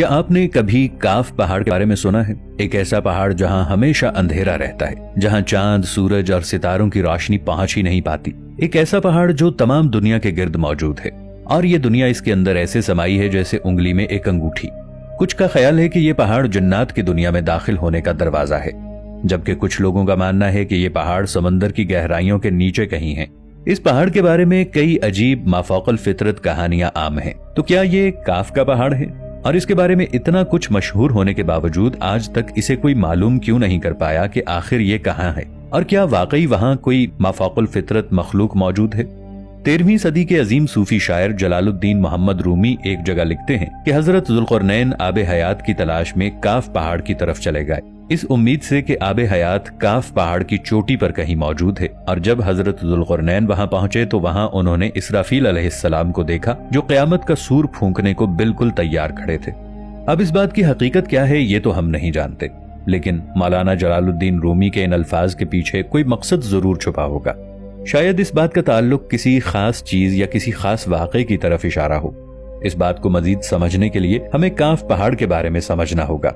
क्या आपने कभी काफ पहाड़ के बारे में सुना है? एक ऐसा पहाड़ जहां हमेशा अंधेरा रहता है, जहां चांद, सूरज और सितारों की रोशनी पहुंच ही नहीं पाती। एक ऐसा पहाड़ जो तमाम दुनिया के गिर्द मौजूद है और ये दुनिया इसके अंदर ऐसे समाई है जैसे उंगली में एक अंगूठी। कुछ का ख्याल है कि ये पहाड़ जन्नात की दुनिया में दाखिल होने का दरवाजा है, जबकि कुछ लोगों का मानना है कि ये पहाड़ समंदर की गहराइयों के नीचे कहीं है। इस पहाड़ के बारे में कई अजीब माफौकल फितरत कहानियां आम हैं। तो क्या ये काफ का पहाड़ है? और इसके बारे में इतना कुछ मशहूर होने के बावजूद आज तक इसे कोई मालूम क्यों नहीं कर पाया कि आखिर ये कहाँ है, और क्या वाकई वहां कोई माफौकल फितरत मखलूक मौजूद है? 13वीं सदी के अजीम सूफी शायर जलालुद्दीन मोहम्मद रूमी एक जगह लिखते हैं कि हजरत जुल्करनैन आबे हयात की तलाश में काफ पहाड़ की तरफ चले गए, इस उम्मीद से कि आबे हयात काफ पहाड़ की चोटी पर कहीं मौजूद है। और जब हजरत जुल्करनैन वहां पहुंचे तो वहां उन्होंने इसराफील अलैहिस्सलाम को देखा, जो क़यामत का सूर फूंकने को बिल्कुल तैयार खड़े थे। अब इस बात की हकीकत क्या है ये तो हम नहीं जानते, लेकिन मौलाना जलालुद्दीन रूमी के इन अल्फाज के पीछे कोई मकसद जरूर छुपा होगा। शायद इस बात का ताल्लुक किसी खास चीज या किसी खास वाक़े की तरफ इशारा हो। इस बात को मजीद समझने के लिए हमें काफ पहाड़ के बारे में समझना होगा।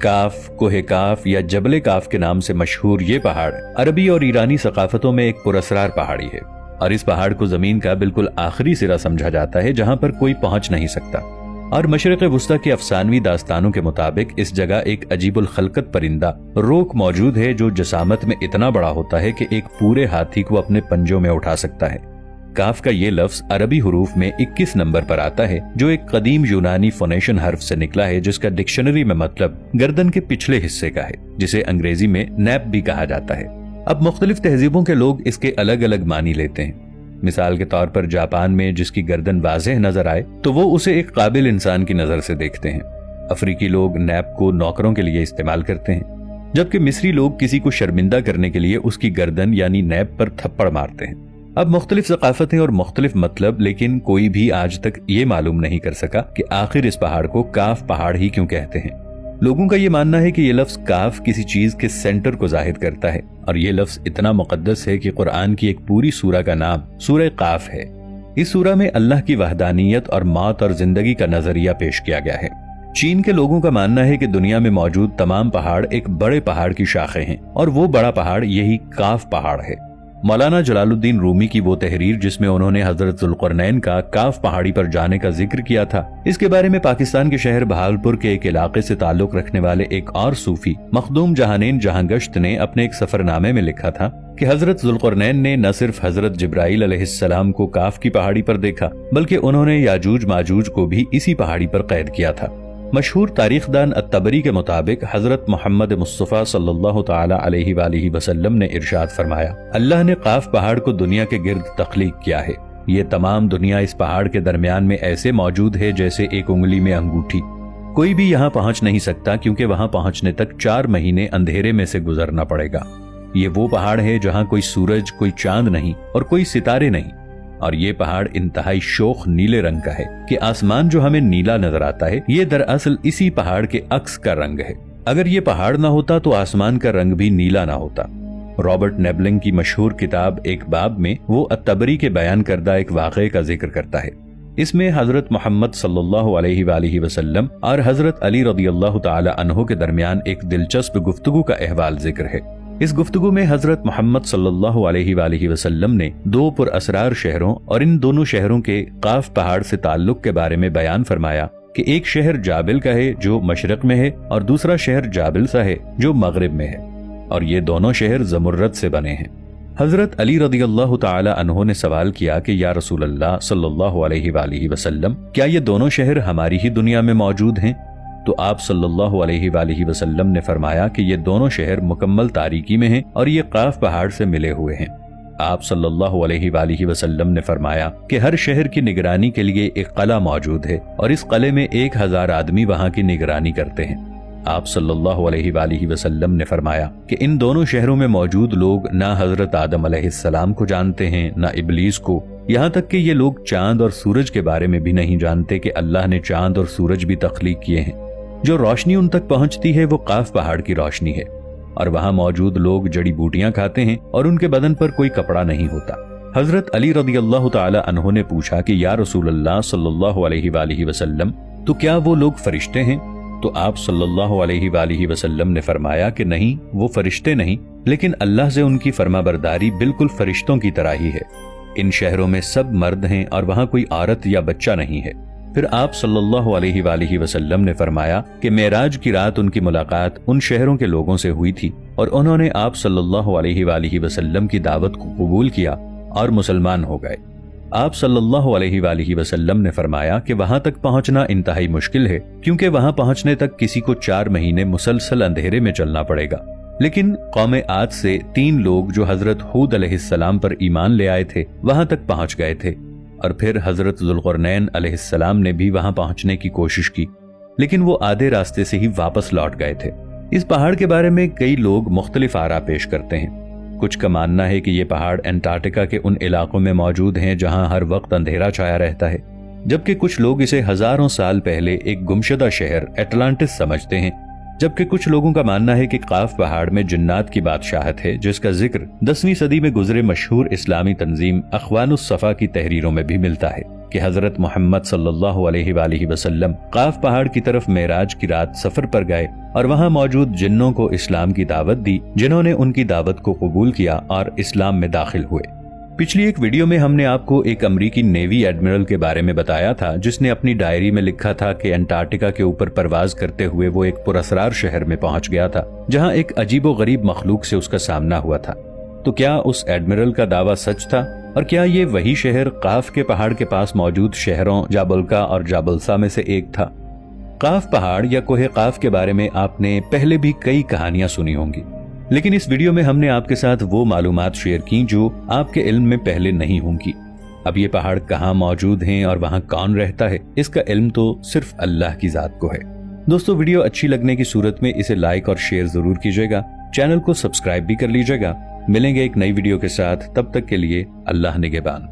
काफ, कोहे काफ या जबले काफ के नाम से मशहूर ये पहाड़ अरबी और ईरानी सकाफतों में एक पुरअसरार पहाड़ी है, और इस पहाड़ को जमीन का बिल्कुल आखिरी सिरा समझा जाता है जहां पर कोई पहुंच नहीं सकता। और मशरिक़ वुस्ता की अफसानवी दास्तानों के मुताबिक इस जगह एक अजीबुल खलकत परिंदा रोक मौजूद है, जो जसामत में इतना बड़ा होता है कि एक पूरे हाथी को अपने पंजों में उठा सकता है। काफ का ये लफ्ज अरबी हरूफ में 21 नंबर पर आता है, जो एक कदीम यूनानी फोनेशन हर्फ से निकला है, जिसका डिक्शनरी में मतलब गर्दन के पिछले हिस्से का है, जिसे अंग्रेजी में नैप भी कहा जाता है। अब मुख्तलिफ तहजीबों के लोग इसके अलग अलग मानी लेते हैं। मिसाल के तौर पर जापान में जिसकी गर्दन वाज़ेह नजर आए तो वो उसे एक काबिल इंसान की नजर से देखते हैं। अफ्रीकी लोग नैप को नौकरों के लिए इस्तेमाल करते हैं, जबकि मिस्री लोग किसी को शर्मिंदा करने के लिए उसकी गर्दन यानी नैप पर थप्पड़ मारते हैं। अब मुख्तलिफ सकाफतें और मुख्तलिफ मतलब, लेकिन कोई भी आज तक ये मालूम नहीं कर सका कि आखिर इस पहाड़ को काफ पहाड़ ही क्यों कहते हैं। लोगों का ये मानना है कि ये लफ्ज काफ किसी चीज के सेंटर को जाहिर करता है, और ये लफ्ज इतना मुकद्दस है कि कुरान की एक पूरी सूरा का नाम सूरह काफ है। इस सूरा में अल्लाह की वहदानियत और मौत और जिंदगी का नजरिया पेश किया गया है। चीन के लोगों का मानना है कि दुनिया में मौजूद तमाम पहाड़ एक बड़े पहाड़ की शाखें हैं, और वो बड़ा पहाड़ यही काफ पहाड़ है। मौलाना जलालुद्दीन रूमी की वो तहरीर जिसमें उन्होंने हजरत जुल्करनैन का काफ पहाड़ी पर जाने का जिक्र किया था, इसके बारे में पाकिस्तान के शहर बहावलपुर के एक इलाके से ताल्लुक रखने वाले एक और सूफी मखदूम जहानेन जहांगश्त ने अपने एक सफरनामे में लिखा था कि हजरत जुल्करनैन ने न सिर्फ हजरत जिब्राइल अलैहिस्सलाम को काफ की पहाड़ी पर देखा, बल्कि उन्होंने याजूज माजूज को भी इसी पहाड़ी पर कैद किया था। मशहूर तारीखदान अत्तबरी के मुताबिक हजरत मोहम्मद मुस्तफ़ा सल्लल्लाहु ताला अलैहि वालिहि वसल्लम ने इरशाद फरमाया, अल्लाह ने काफ पहाड़ को दुनिया के गिर्द तख्लीक किया है। ये तमाम दुनिया इस पहाड़ के दरमियान में ऐसे मौजूद है जैसे एक उंगली में अंगूठी। कोई भी यहाँ पहुँच नहीं सकता, क्योंकि वहाँ पहुँचने तक 4 महीने अंधेरे में से गुजरना पड़ेगा। ये वो पहाड़ है जहाँ कोई सूरज, कोई चांद नहीं और कोई सितारे नहीं, और ये पहाड़ इंतहाई शोख नीले रंग का है कि आसमान जो हमें नीला नजर आता है, ये दरअसल इसी पहाड़ के अक्स का रंग है। अगर ये पहाड़ ना होता तो आसमान का रंग भी नीला ना होता। रॉबर्ट नेबलिंग की मशहूर किताब एक बाब में वो अत्तबरी के बयान करदा एक वाक़े का जिक्र करता है। इसमें हजरत मोहम्मद सल्लल्लाहु अलैहि वालिहि वसल्लम और हजरत अली रज़ियल्लाहु ताला अन्हु के दरमियान एक दिलचस्प गुफ्तगू का अहवाल जिक्र है। इस गुफ्तगू में हजरत मोहम्मद सल्लल्लाहु अलैहि वालिहि वसल्लम ने 2 पुरअसरार शहरों और इन दोनों शहरों के काफ पहाड़ से ताल्लुक के बारे में बयान फरमाया कि एक शहर जाबिल का है जो मशरक में है, और दूसरा शहर जाबिल सा है जो मगरिब में है, और ये दोनों शहर जमुर्रत से बने हैं। हजरत अली रज़ियल्लाहु ताला अन्हु ने सवाल किया कि या रसूल अल्लाह सल्लल्लाहु अलैहि वालिहि वसल्लम, क्या ये दोनों शहर हमारी ही दुनिया में मौजूद हैं? तो आप सल्लल्लाहु अलैहि वालिहि वसल्लम ने फरमाया कि ये दोनों शहर मुकम्मल तारीकी में हैं और ये काफ पहाड़ से मिले हुए हैं। आप सल्लल्लाहु अलैहि वालिहि वसल्लम ने फरमाया कि हर शहर की निगरानी के लिए एक कला मौजूद है, और इस कले में 1000 आदमी वहाँ की निगरानी करते हैं। आप सल्लल्लाहु अलैहि वालिहि वसल्लम ने फरमाया कि इन दोनों शहरों में मौजूद लोग ना हजरत आदम अलैहिस्सलाम को जानते हैं, ना इब्लीस को, यहाँ तक कि ये लोग चांद और सूरज के बारे में भी नहीं जानते कि अल्लाह ने चांद और सूरज भी तख्लीक किए हैं। जो रोशनी उन तक पहुंचती है वो काफ पहाड़ की रोशनी है, और वहां मौजूद लोग जड़ी बूटियां खाते हैं और उनके बदन पर कोई कपड़ा नहीं होता। हजरत अली रज़ियल्लाहु ताला अन्हु ने पूछा कि या रसूल अल्लाह सल्लल्लाहु अलैहि वालिहि वसल्लम, तो क्या वो लोग फरिश्ते हैं? तो आप सल्लल्लाहु अलैहि वालिहि वसल्लम ने फरमाया कि नहीं, वो फरिश्ते नहीं, लेकिन अल्लाह से उनकी फरमाबरदारी बिल्कुल फरिश्तों की तरह ही है। इन शहरों में सब मर्द हैं और वहां कोई औरत या बच्चा नहीं है। फिर आप सल्लल्लाहु अलैहि वालिहि वसल्लम ने फरमाया कि मेराज की रात उनकी मुलाकात उन शहरों के लोगों से हुई थी और उन्होंने आप सल्लल्लाहु अलैहि वालिहि वसल्लम की दावत को कबूल किया और मुसलमान हो गए। आप सल्लल्लाहु अलैहि वालिहि वसल्लम ने फरमाया कि वहां तक पहुंचना इंतहाई मुश्किल है, क्योंकि वहां पहुंचने तक किसी को 4 महीने मुसलसल अंधेरे में चलना पड़ेगा। लेकिन कौम आद से 3 लोग जो हजरत हूद अलैहिस्सलाम पर ईमान ले आए थे वहां तक पहुंच गए थे, और फिर हजरत जुल्करनैन अलैहिस्सलाम ने भी वहां पहुंचने की कोशिश की, लेकिन वो आधे रास्ते से ही वापस लौट गए थे। इस पहाड़ के बारे में कई लोग मुख्तलिफ आरा पेश करते हैं। कुछ का मानना है कि ये पहाड़ अंटार्कटिका के उन इलाकों में मौजूद हैं जहां हर वक्त अंधेरा छाया रहता है, जबकि कुछ लोग इसे हजारों साल पहले एक गुमशुदा शहर एटलांटिस समझते हैं। जबकि कुछ लोगों का मानना है कि काफ पहाड़ में जिन्नात की बादशाहत है, जिसका जिक्र 10वीं सदी में गुजरे मशहूर इस्लामी तंजीम अखवानुस सफा की तहरीरों में भी मिलता है कि हजरत मोहम्मद सल्लल्लाहु अलैहि वालिहि वसल्लम काफ पहाड़ की तरफ मेराज की रात सफर पर गए और वहां मौजूद जिन्नों को इस्लाम की दावत दी, जिन्होंने उनकी दावत को कबूल किया और इस्लाम में दाखिल हुए। पिछली एक वीडियो में हमने आपको एक अमरीकी नेवी एडमिरल के बारे में बताया था, जिसने अपनी डायरी में लिखा था कि अंटार्कटिका के ऊपर परवाज करते हुए वो एक पुरअसरार शहर में पहुंच गया था, जहां एक अजीबोगरीब मखलूक से उसका सामना हुआ था। तो क्या उस एडमिरल का दावा सच था? और क्या ये वही शहर काफ के पहाड़ के पास मौजूद शहरों जाबुल्का और जाबुल्सा में से एक था? काफ पहाड़ या कोहे काफ के बारे में आपने पहले भी कई कहानियां सुनी होंगी, लेकिन इस वीडियो में हमने आपके साथ वो मालूमात शेयर की जो आपके इल्म में पहले नहीं होंगी। अब ये पहाड़ कहाँ मौजूद हैं और वहाँ कौन रहता है, इसका इल्म तो सिर्फ अल्लाह की जात को है। दोस्तों, वीडियो अच्छी लगने की सूरत में इसे लाइक और शेयर जरूर कीजिएगा। चैनल को सब्सक्राइब भी कर लीजिएगा। मिलेंगे एक नई वीडियो के साथ, तब तक के लिए अल्लाह निगहबान।